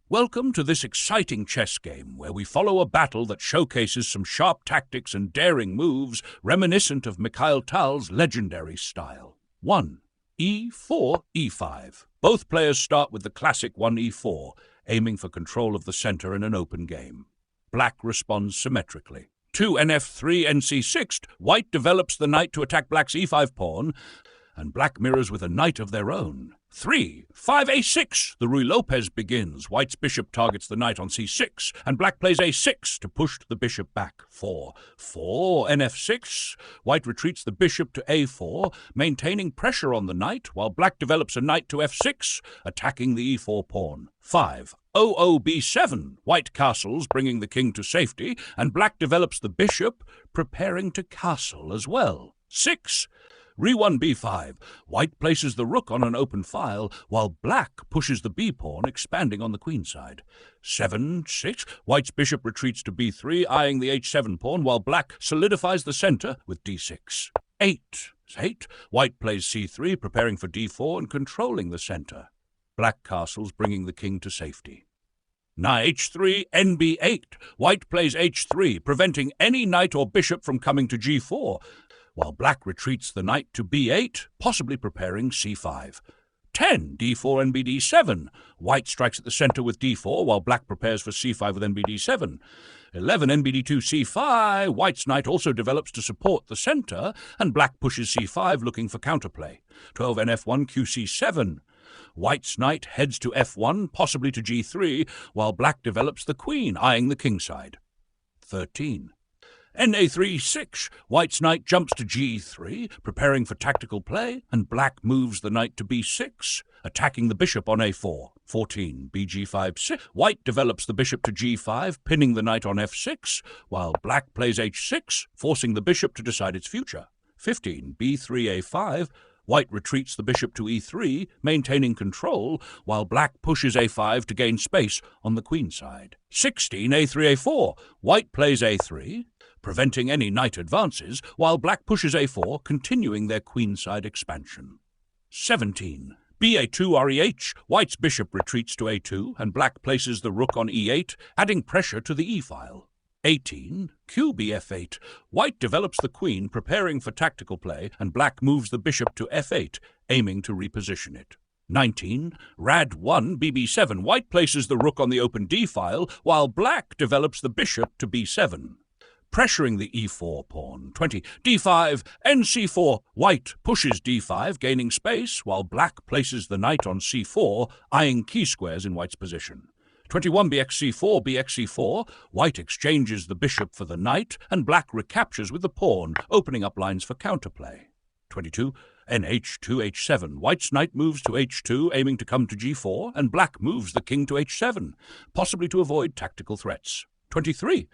Welcome to this exciting chess game where we follow a battle that showcases some sharp tactics and daring moves reminiscent of Mikhail Tal's legendary style. 1. E4, E5. Both players start with the classic 1E4, aiming for control of the center in an open game. Black responds symmetrically. 2. Nf3, Nc6. White develops the knight to attack black's e5 pawn, and black mirrors with a knight of their own. 3. 5a6. The Ruy Lopez begins. White's bishop targets the knight on c6, and black plays a6 to push the bishop back. 4. nf6. White retreats the bishop to a4, maintaining pressure on the knight, while black develops a knight to f6, attacking the e4 pawn. 5. b7. White castles, bringing the king to safety, and black develops the bishop, preparing to castle as well. 6. Re1 b5. White places the rook on an open file, while black pushes the b-pawn, expanding on the queen side. 7, 6. White's bishop retreats to b3, eyeing the h7 pawn, while black solidifies the center with d6. 8. White plays c3, preparing for d4 and controlling the center. Black castles, bringing the king to safety. 9, h3, nb8. White plays h3, preventing any knight or bishop from coming to g4, while black retreats the knight to b8, possibly preparing c5. 10, d4, nbd7. White strikes at the center with d4, while black prepares for c5 with nbd7. 11, nbd2, c5. White's knight also develops to support the center, and black pushes c5, looking for counterplay. 12, nf1, qc7. White's knight heads to f1, possibly to g3, while black develops the queen, eyeing the king side. 13. Na3, 6. White's knight jumps to g3, preparing for tactical play, and black moves the knight to b6, attacking the bishop on a4. 14. bg5, 6. White develops the bishop to g5, pinning the knight on f6, while black plays h6, forcing the bishop to decide its future. 15. b3a5. White retreats the bishop to e3, maintaining control, while black pushes a5 to gain space on the queen side. 16. a3a4. White plays a3, preventing any knight advances, while black pushes a4, continuing their queenside expansion. 17. ba2 reh. White's bishop retreats to a2, and black places the rook on e8, adding pressure to the e-file. 18. qbf8. White develops the queen, preparing for tactical play, and black moves the bishop to f8, aiming to reposition it. 19. rad1 bb7. White places the rook on the open d-file, while black develops the bishop to b7, pressuring the e4 pawn. 20. d5, nc4. White pushes d5, gaining space, while black places the knight on c4, eyeing key squares in white's position. 21. bxc4, bxc4. White exchanges the bishop for the knight, and black recaptures with the pawn, opening up lines for counterplay. 22. nh2, h7. White's knight moves to h2, aiming to come to g4, and black moves the king to h7, possibly to avoid tactical threats. 23.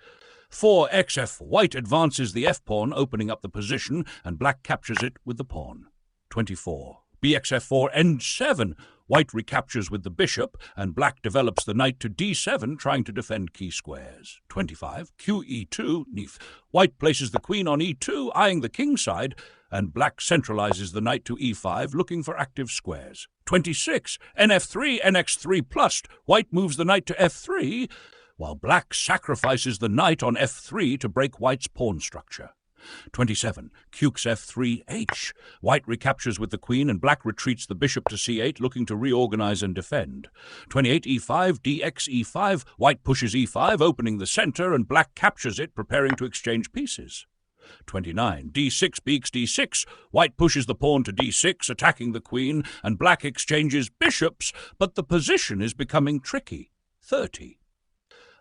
4xf. White advances the f-pawn, opening up the position, and black captures it with the pawn. 24. bxf4, n7. White recaptures with the bishop, and black develops the knight to d7, trying to defend key squares. 25. qe2, nef. White places the queen on e2, eyeing the king side, and black centralizes the knight to e5, looking for active squares. 26. nf3, nx3+. White moves the knight to f3, while black sacrifices the knight on f3 to break white's pawn structure. 27. Qx f3h. White recaptures with the queen, and black retreats the bishop to c8, looking to reorganize and defend. 28. e5, dx e5. White pushes e5, opening the center, and black captures it, preparing to exchange pieces. 29. d6 beaks d6. White pushes the pawn to d6, attacking the queen, and black exchanges bishops, but the position is becoming tricky. 30.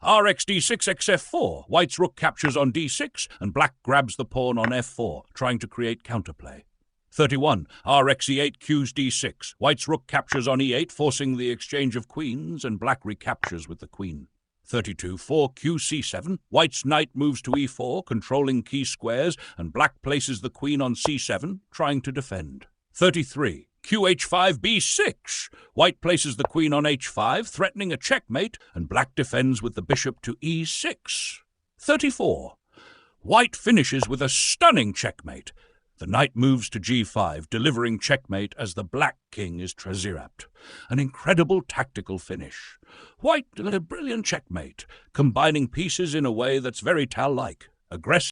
rx d6 xf4. White's rook captures on d6, and black grabs the pawn on f4, trying to create counterplay. 31. rx e8 qs d6. White's rook captures on e8, forcing the exchange of queens, and black recaptures with the queen. 32. 4 qc7. White's knight moves to e4, controlling key squares, and black places the queen on c7, trying to defend. 33. qh5 b6. White places the queen on h5, threatening a checkmate, and black defends with the bishop to e6. 34. White finishes with a stunning checkmate. The knight moves to g5, delivering checkmate as the black king is trezirapped. An incredible tactical finish. White, a brilliant checkmate, combining pieces in a way that's very Tal-like. Aggressive.